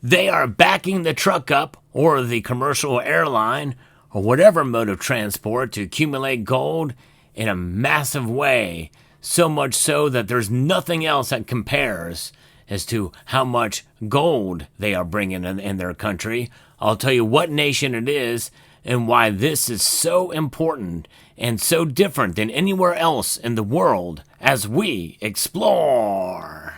They are backing the truck up or the commercial airline or whatever mode of transport to accumulate gold in a massive way, so much so that there's nothing else that compares as to how much gold they are bringing in their country. I'll tell you what nation it is and why this is so important and so different than anywhere else in the world as we explore.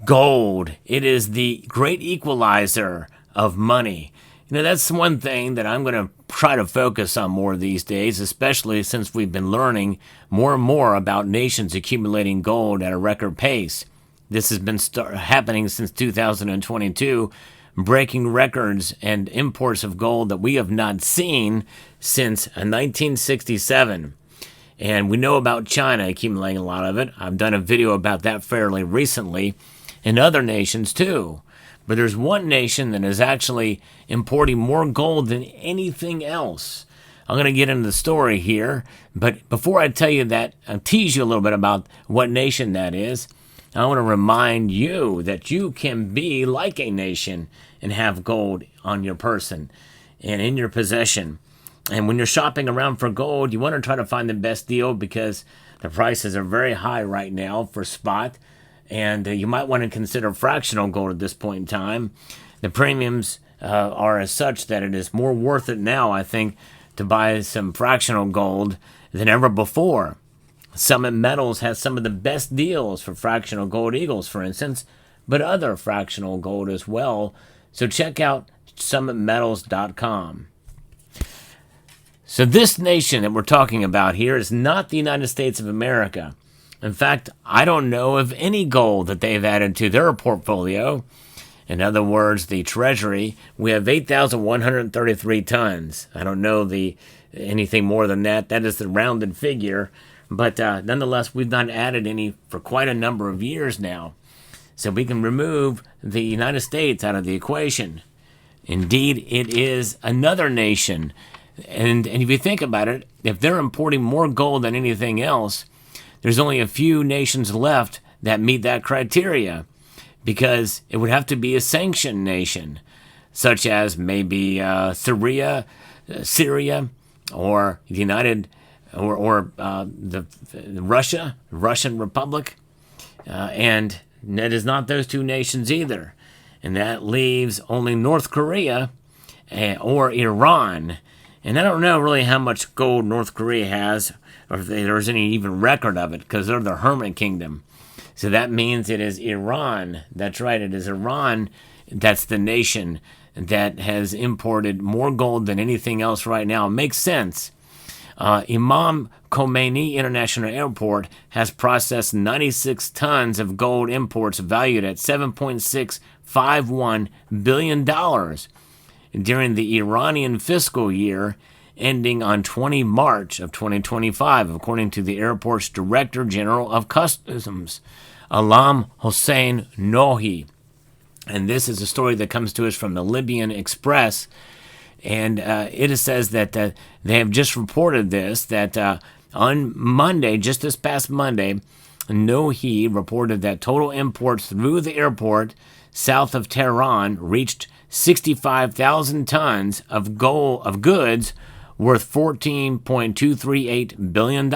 Gold, it is the great equalizer of money. You know, that's one thing that I'm going to try to focus on more these days, especially since we've been learning more and more about nations accumulating gold at a record pace. This has been happening since 2022, breaking records and imports of gold that we have not seen since 1967. And we know about China accumulating a lot of it. I've done a video about that fairly recently, and other nations too. But there's one nation that is actually importing more gold than anything else. I'm going to get into the story here, but before I tell you that, I'll tease you a little bit about what nation that is. I want to remind you that you can be like a nation and have gold on your person and in your possession. And when you're shopping around for gold, you want to try to find the best deal because the prices are very high right now for spot. And you might want to consider fractional gold at this point in time. The premiums are as such that it is more worth it now, I think, to buy some fractional gold than ever before. Summit Metals has some of the best deals for fractional gold eagles, for instance, but other fractional gold as well. So check out summitmetals.com. So this nation that we're talking about here is not the United States of America. In fact, I don't know of any gold that they've added to their portfolio. In other words, the Treasury, we have 8,133 tons. I don't know anything more than that. That is the rounded figure. But nonetheless, we've not added any for quite a number of years now. So we can remove the United States out of the equation. Indeed, it is another nation. And if you think about it, if they're importing more gold than anything else, there's only a few nations left that meet that criteria because it would have to be a sanctioned nation, such as maybe Syria, or the United, or the Russian Republic, and it is not those two nations either, and that leaves only North Korea or Iran. And I don't know really how much gold North Korea has, or if there's any even record of it, because they're the hermit kingdom. So that means it is Iran. That's right, it is Iran. That's the nation that has imported more gold than anything else right now. It makes sense. Imam Khomeini International Airport has processed 96 tons of gold imports valued at $7.651 billion during the Iranian fiscal year ending on 20 March of 2025, according to the airport's Director General of Customs, Alam Hossein Nohi. And this is a story that comes to us from the Libyan Express. And it says that they have just reported this, that on Monday, just this past Monday, Nohi reported that total imports through the airport south of Tehran reached 65,000 tons of goods worth $14.238 billion,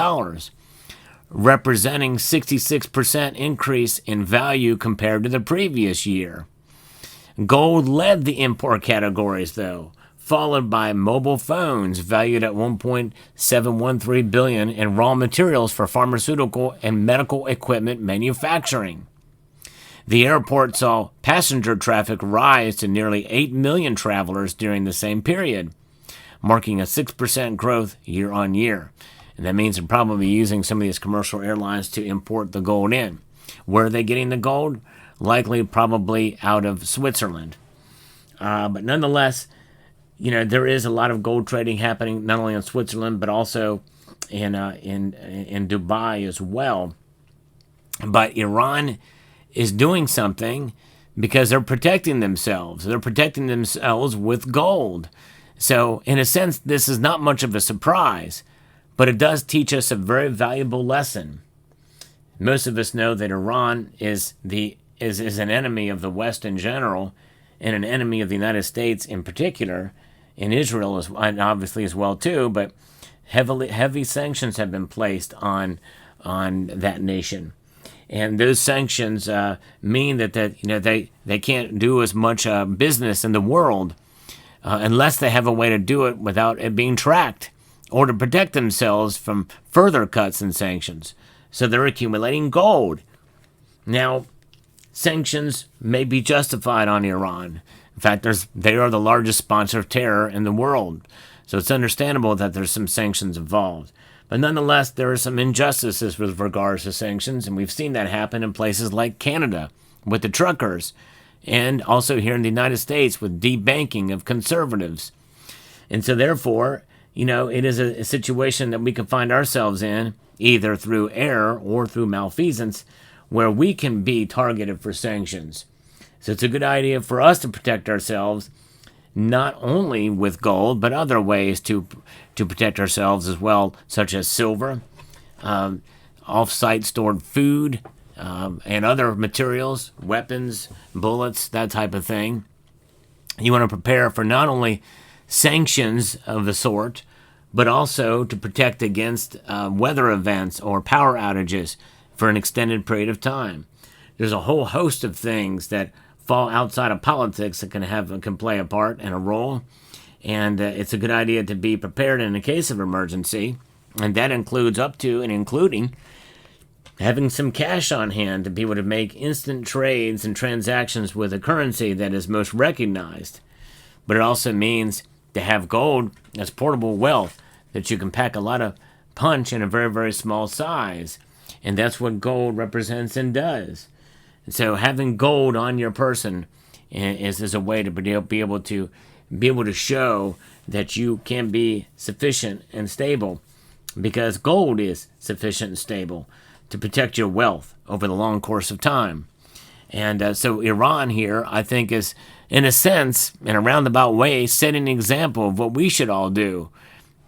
representing 66% increase in value compared to the previous year. Gold led the import categories, though, followed by mobile phones valued at $1.713 billion and raw materials for pharmaceutical and medical equipment manufacturing. The airport saw passenger traffic rise to nearly 8 million travelers during the same period, marking a 6% growth year on year. And that means they're probably using some of these commercial airlines to import the gold in. Where are they getting the gold? Likely probably out of Switzerland. But nonetheless, you know, there is a lot of gold trading happening not only in Switzerland but also in Dubai as well. But Iran is doing something because they're protecting themselves. They're protecting themselves with gold. So, in a sense, this is not much of a surprise, but it does teach us a very valuable lesson. Most of us know that Iran is an enemy of the West in general, and an enemy of the United States in particular, and Israel as obviously as well too. But heavy sanctions have been placed on that nation, and those sanctions mean that they can't do as much business in the world unless they have a way to do it without it being tracked, or to protect themselves from further cuts and sanctions. So they're accumulating gold. Now, sanctions may be justified on Iran. In fact, they are the largest sponsor of terror in the world. So it's understandable that there's some sanctions involved. But nonetheless, there are some injustices with regards to sanctions, and we've seen that happen in places like Canada with the truckers, and also here in the United States with debanking of conservatives. And so therefore, it is a situation that we can find ourselves in, either through error or through malfeasance, where we can be targeted for sanctions. So it's a good idea for us to protect ourselves, not only with gold, but other ways to protect ourselves as well, such as silver, off-site stored food, and other materials, weapons, bullets, that type of thing. You want to prepare for not only sanctions of the sort, but also to protect against weather events or power outages for an extended period of time. There's a whole host of things that fall outside of politics that can play a part and a role, and it's a good idea to be prepared in a case of emergency, and that includes up to and including having some cash on hand to be able to make instant trades and transactions with a currency that is most recognized. But it also means to have gold as portable wealth that you can pack a lot of punch in a very, very small size. And that's what gold represents and does. And so having gold on your person is a way to be able to show that you can be sufficient and stable, because gold is sufficient and stable to protect your wealth over the long course of time. And so Iran here, I think, is, in a sense, in a roundabout way, setting an example of what we should all do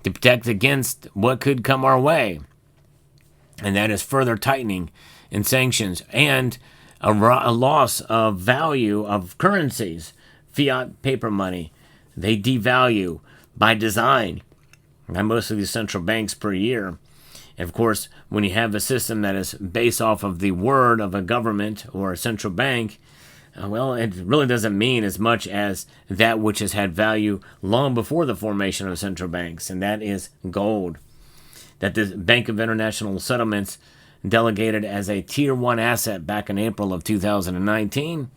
to protect against what could come our way. And that is further tightening in sanctions and a loss of value of currencies. Fiat paper money, they devalue by design by most of these central banks per year. And of course, when you have a system that is based off of the word of a government or a central bank, well, it really doesn't mean as much as that which has had value long before the formation of central banks, and that is gold. That the Bank of International Settlements delegated as a Tier 1 asset back in April of 2019.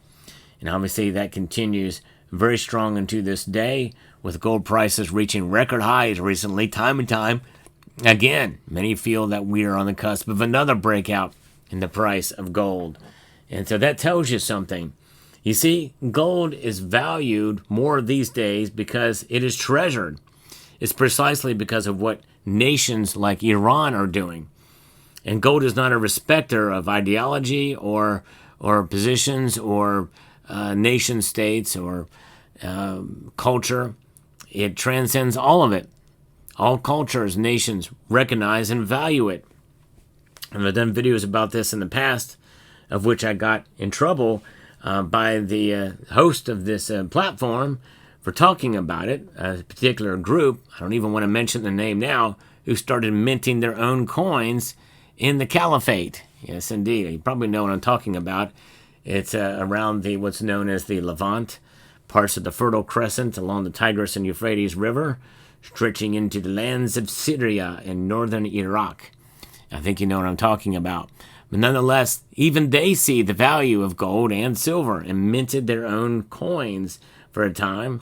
And obviously that continues very strong into this day, with gold prices reaching record highs recently, time and time. Again, many feel that we are on the cusp of another breakout in the price of gold. And so that tells you something. You see, gold is valued more these days because it is treasured. It's precisely because of what nations like Iran are doing. And gold is not a respecter of ideology or positions or nation states or culture. It transcends all of it. All cultures, nations recognize and value it. And I've done videos about this in the past, of which I got in trouble by the host of this platform for talking about it. A particular group, I don't even want to mention the name now, who started minting their own coins in the caliphate. Yes, indeed. You probably know what I'm talking about. It's around what's known as the Levant, parts of the Fertile Crescent along the Tigris and Euphrates River, stretching into the lands of Syria and northern Iraq. I think you know what I'm talking about. But nonetheless, even they see the value of gold and silver and minted their own coins for a time.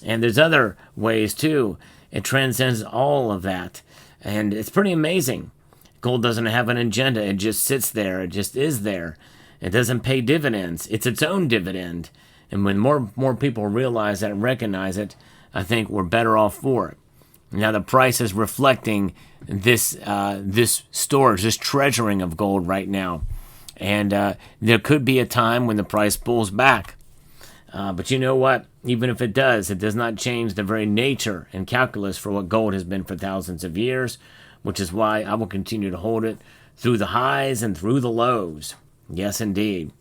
And there's other ways too. It transcends all of that. And it's pretty amazing. Gold doesn't have an agenda. It just sits there. It just is there. It doesn't pay dividends. It's its own dividend. And when more people realize that and recognize it, I think we're better off for it. Now the price is reflecting this storage, this treasuring of gold right now. And there could be a time when the price pulls back. But you know what? Even if it does not change the very nature and calculus for what gold has been for thousands of years, which is why I will continue to hold it through the highs and through the lows. Yes, indeed.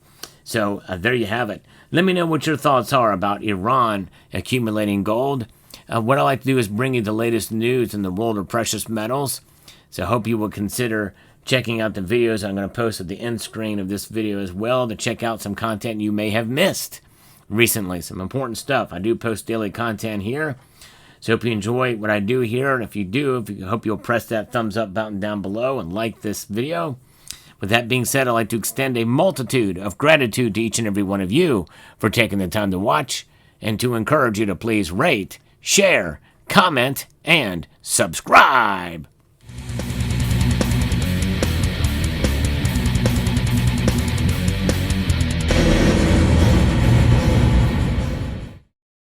So there you have it. Let me know what your thoughts are about Iran accumulating gold. What I like to do is bring you the latest news in the world of precious metals. So I hope you will consider checking out the videos I'm going to post at the end screen of this video as well to check out some content you may have missed recently. Some important stuff. I do post daily content here. So hope you enjoy what I do here. And if you do, hope you'll press that thumbs up button down below and like this video. With that being said, I'd like to extend a multitude of gratitude to each and every one of you for taking the time to watch and to encourage you to please rate, share, comment, and subscribe.